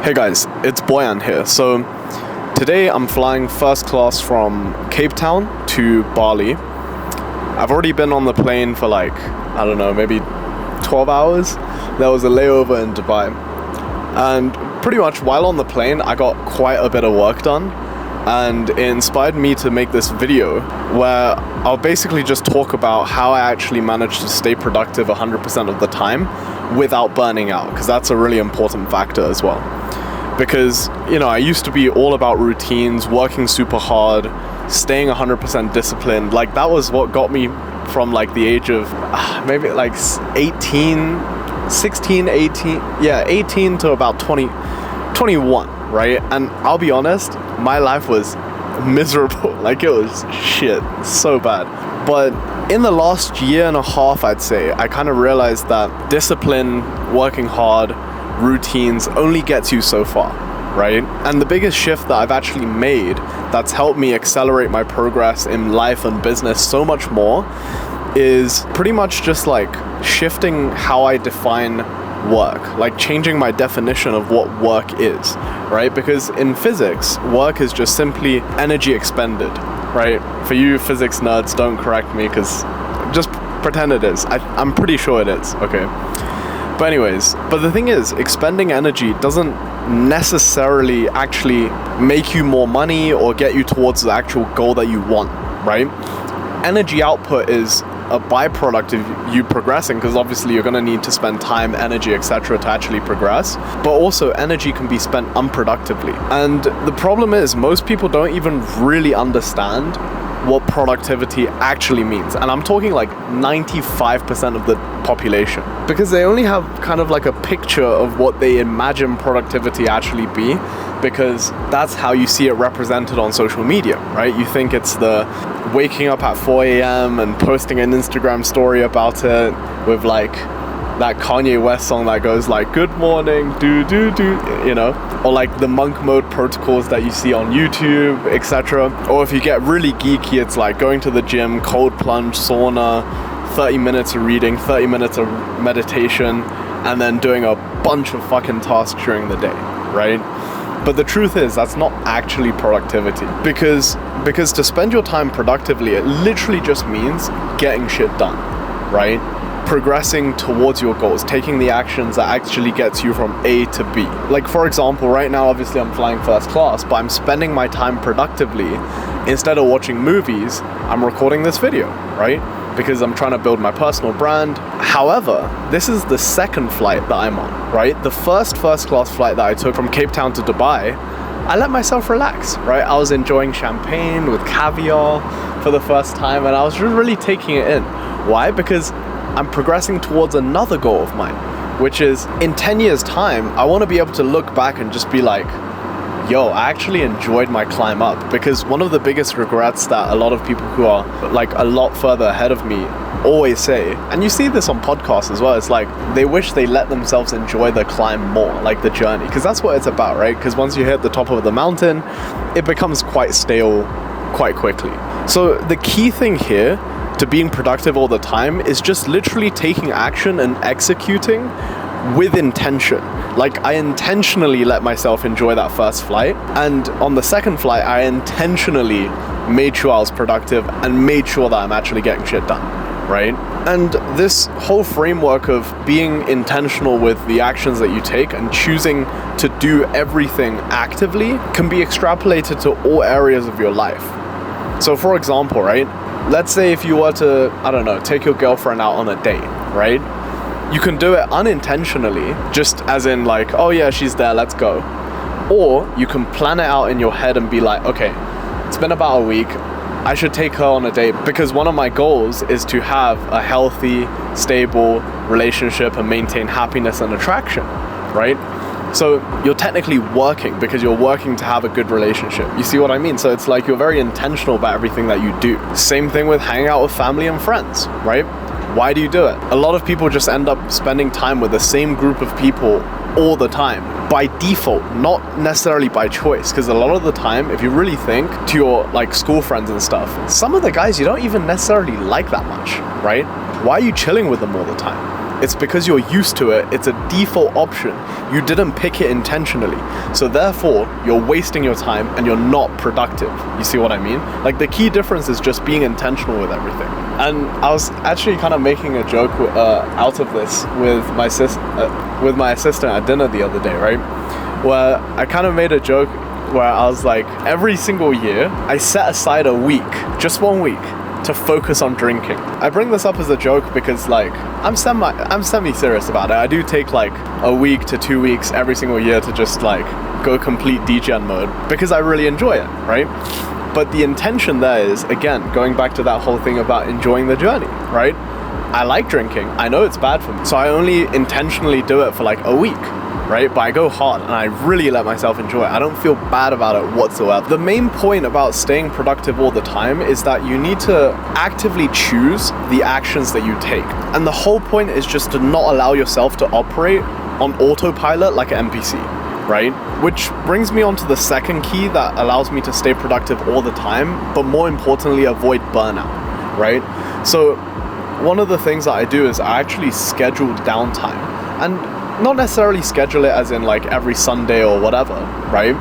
Hey guys, it's Boyan here. So today I'm flying first class from Cape Town to Bali. I've already been on the plane for maybe 12 hours. There was a layover in Dubai. And pretty much while on the plane, I got quite a bit of work done. And it inspired me to make this video where I'll basically just talk about how I actually managed to stay productive 100% of the time without burning out, because that's a really important factor as well. Because, I used to be all about routines, working super hard, staying 100% disciplined. That was what got me from the age of maybe 18 to about 21, right? And I'll be honest, my life was miserable. It was shit, so bad. But in the last year and a half, I'd say, I kind of realized that discipline, working hard, routines only gets you so far, right? And the biggest shift that I've actually made that's helped me accelerate my progress in life and business so much more is pretty much just shifting how I define work, changing my definition of what work is, right? Because in physics, work is just simply energy expended, right? For you physics nerds, don't correct me, because just pretend it is. I'm pretty sure it is, okay? But anyways, the thing is, expending energy doesn't necessarily actually make you more money or get you towards the actual goal that you want, right? Energy output is a byproduct of you progressing, because obviously you're going to need to spend time, energy, etc. to actually progress. But also energy can be spent unproductively. And the problem is most people don't even really understand what productivity actually means. And I'm talking 95% of the population, because they only have kind of a picture of what they imagine productivity actually be, because that's how you see it represented on social media, right? You think it's the waking up at 4 a.m. and posting an Instagram story about it with that Kanye West song that goes good morning, do, or the monk mode protocols that you see on YouTube, etc. Or if you get really geeky, it's going to the gym, cold plunge, sauna, 30 minutes of reading, 30 minutes of meditation, and then doing a bunch of fucking tasks during the day, right? But the truth is, that's not actually productivity, because to spend your time productively, it literally just means getting shit done, right? Progressing towards your goals, taking the actions that actually gets you from A to B. For example, right now, obviously I'm flying first class, but I'm spending my time productively. Instead of watching movies, I'm recording this video, right? Because I'm trying to build my personal brand. However, this is the second flight that I'm on, right? The first class flight that I took from Cape Town to Dubai, I let myself relax, right? I was enjoying champagne with caviar for the first time, and I was just really taking it in. Why? Because I'm progressing towards another goal of mine, which is in 10 years' time, I want to be able to look back and just be yo, I actually enjoyed my climb up. Because one of the biggest regrets that a lot of people who are a lot further ahead of me always say, and you see this on podcasts as well, it's they wish they let themselves enjoy the climb more, the journey, because that's what it's about, right? Because once you hit the top of the mountain, it becomes quite stale quite quickly. So the key thing here to being productive all the time is just literally taking action and executing with intention. I intentionally let myself enjoy that first flight, and on the second flight I intentionally made sure I was productive and made sure that I'm actually getting shit done, right? And this whole framework of being intentional with the actions that you take and choosing to do everything actively can be extrapolated to all areas of your life. So for example, right, let's say if you were to, take your girlfriend out on a date, right? You can do it unintentionally, just as in oh yeah, she's there, let's go. Or you can plan it out in your head and be okay, it's been about a week, I should take her on a date, because one of my goals is to have a healthy, stable relationship and maintain happiness and attraction, right? So you're technically working, because you're working to have a good relationship. You see what I mean? So it's you're very intentional about everything that you do. Same thing with hanging out with family and friends, right? Why do you do it? A lot of people just end up spending time with the same group of people all the time by default, not necessarily by choice. Because a lot of the time, if you really think to your school friends and stuff, some of the guys you don't even necessarily like that much, right? Why are you chilling with them all the time? It's because you're used to it. It's a default option. You didn't pick it intentionally. So therefore, you're wasting your time and you're not productive. You see what I mean? Like, the key difference is just being intentional with everything. And I was actually kind of making a joke out of this with my assistant at dinner the other day, right? Where I kind of made a joke where I was like, every single year, I set aside a week, just 1 week, to focus on drinking. I bring this up as a joke because, like, I'm semi-serious about it. I do take like a week to 2 weeks every single year to just like go complete degen mode because I really enjoy it, right? But the intention there is, again, going back to that whole thing about enjoying the journey, right? I like drinking. I know it's bad for me. So I only intentionally do it for like a week, right? But I go hard and I really let myself enjoy it. I don't feel bad about it whatsoever. The main point about staying productive all the time is that you need to actively choose the actions that you take. And the whole point is just to not allow yourself to operate on autopilot like an NPC, right? Which brings me on to the second key that allows me to stay productive all the time, but more importantly, avoid burnout, right? So one of the things that I do is I actually schedule downtime. And not necessarily schedule it as in like every Sunday or whatever, right?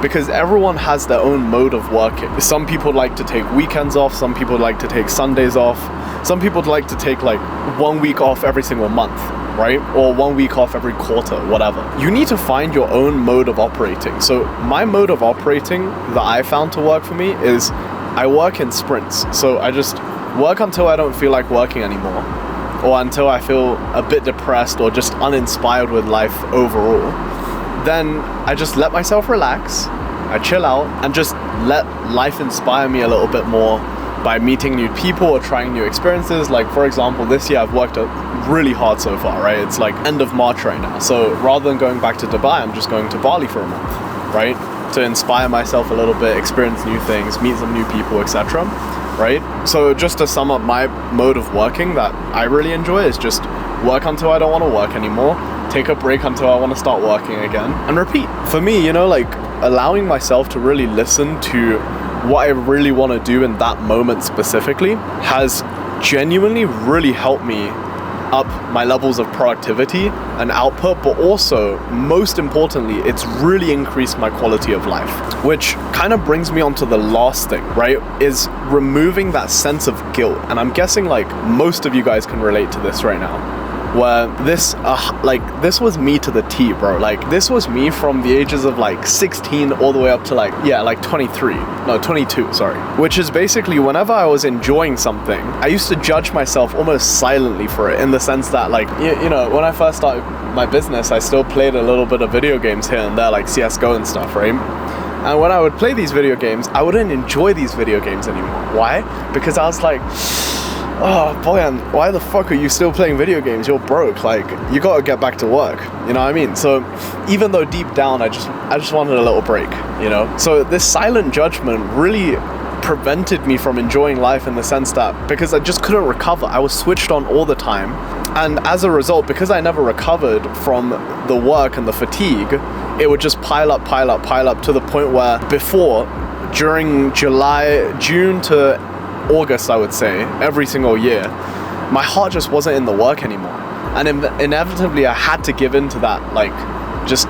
Because everyone has their own mode of working. Some people like to take weekends off, some people like to take Sundays off, some people like to take like 1 week off every single month, right? Or 1 week off every quarter, whatever. You need to find your own mode of operating. So my mode of operating that I found to work for me is I work in sprints. So I just work until I don't feel like working anymore, or until I feel a bit depressed or just uninspired with life overall. Then I just let myself relax, I chill out, and just let life inspire me a little bit more by meeting new people or trying new experiences. Like, for example, this year I've worked really hard so far, right? It's like end of March right now. So rather than going back to Dubai, I'm just going to Bali for a month, right? To inspire myself a little bit, experience new things, meet some new people, etc. Right? So just to sum up, my mode of working that I really enjoy is just work until I don't want to work anymore, take a break until I want to start working again, and repeat. For me, you know, like allowing myself to really listen to what I really want to do in that moment specifically has genuinely really helped me up my levels of productivity and output, but also, most importantly, it's really increased my quality of life. Which kind of brings me on to the last thing, right? Is removing that sense of guilt. And I'm guessing like most of you guys can relate to this right now. Where this was me to the T, bro. Like, this was me from the ages of like 16 all the way up to like 22, sorry. Which is basically whenever I was enjoying something, I used to judge myself almost silently for it, in the sense that like, you know, when I first started my business, I still played a little bit of video games here and there, like CSGO and stuff, right? And when I would play these video games, I wouldn't enjoy these video games anymore. Why? Because I was like, oh, Boyan, why the fuck are you still playing video games? You're broke. Like, you gotta get back to work. You know what I mean? So even though deep down I just wanted a little break, you know? So this silent judgment really prevented me from enjoying life, in the sense that because I just couldn't recover. I was switched on all the time. And as a result, because I never recovered from the work and the fatigue, it would just pile up to the point where during June to August, I would say, every single year, my heart just wasn't in the work anymore. And inevitably I had to give in to that, like, just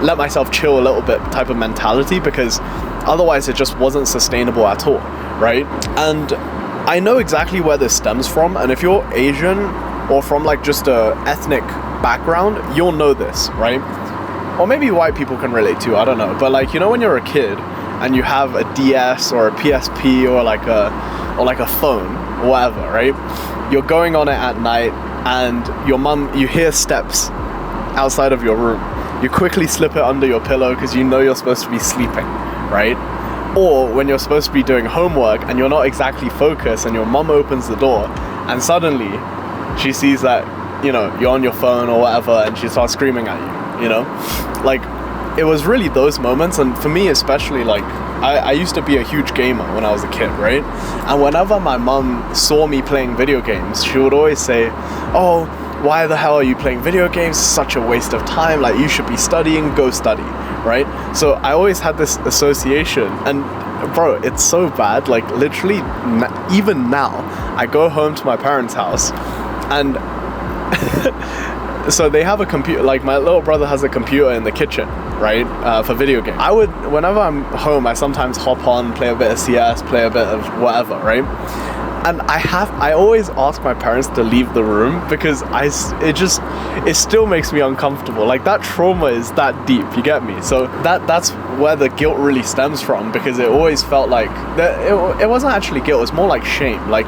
let myself chill a little bit type of mentality, because otherwise it just wasn't sustainable at all, right? And I know exactly where this stems from, and if you're Asian or from like just a ethnic background, you'll know this, right? Or maybe white people can relate to, I don't know. But like, you know, when you're a kid and you have a DS or a PSP or like a phone or whatever, right? You're going on it at night and you hear steps outside of your room. You quickly slip it under your pillow because you know you're supposed to be sleeping, right? Or when you're supposed to be doing homework and you're not exactly focused and your mum opens the door and suddenly she sees that, you know, you're on your phone or whatever and she starts screaming at you, you know? Like, it was really those moments, and for me especially, like, I used to be a huge gamer when I was a kid, right? And whenever my mum saw me playing video games, she would always say, oh, why the hell are you playing video games? It's such a waste of time. Like, you should be studying, go study, right? So I always had this association, and bro, it's so bad. Like, literally, even now, I go home to my parents' house, and So they have a computer, like my little brother has a computer in the kitchen, right, for video games. Whenever I'm home, I sometimes hop on, play a bit of CS, play a bit of whatever, right? And I always ask my parents to leave the room because it still makes me uncomfortable. Like, that trauma is that deep, you get me? So that's where the guilt really stems from, because it always felt like it wasn't actually guilt, it was more like shame. Like,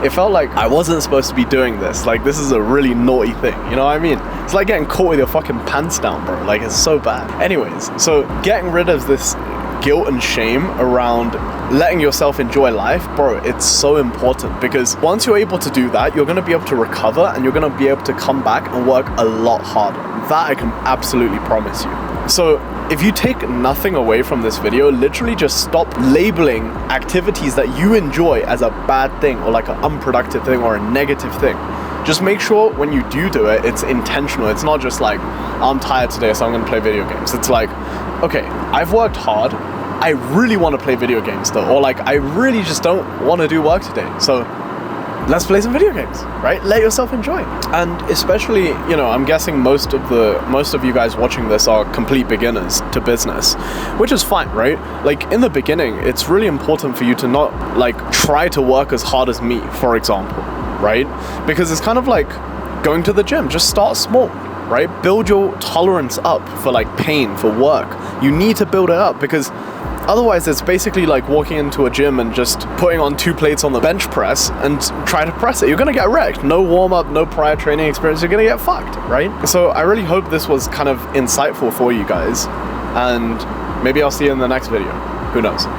it felt like I wasn't supposed to be doing this. Like, this is a really naughty thing, you know what I mean? It's like getting caught with your fucking pants down, bro. Like, it's so bad. Anyways, so getting rid of this guilt and shame around letting yourself enjoy life, bro, it's so important, because once you're able to do that, you're going to be able to recover and you're going to be able to come back and work a lot harder. That I can absolutely promise you. So if you take nothing away from this video, literally just stop labeling activities that you enjoy as a bad thing or like an unproductive thing or a negative thing. Just make sure when you do it, it's intentional. It's not just like, I'm tired today, so I'm going to play video games. It's like, okay, I've worked hard. I really want to play video games though. Or like, I really just don't want to do work today. So let's play some video games, right? Let yourself enjoy. And especially, you know, I'm guessing most of you guys watching this are complete beginners to business, which is fine, right? Like, in the beginning, it's really important for you to not like try to work as hard as me, for example, right? Because it's kind of like going to the gym. Just start small, right? Build your tolerance up for like pain, for work. You need to build it up, because otherwise it's basically like walking into a gym and just putting on 2 plates on the bench press and try to press it. You're gonna get wrecked. No warm-up, no prior training experience, you're gonna get fucked, right? So I really hope this was kind of insightful for you guys, and maybe I'll see you in the next video. Who knows?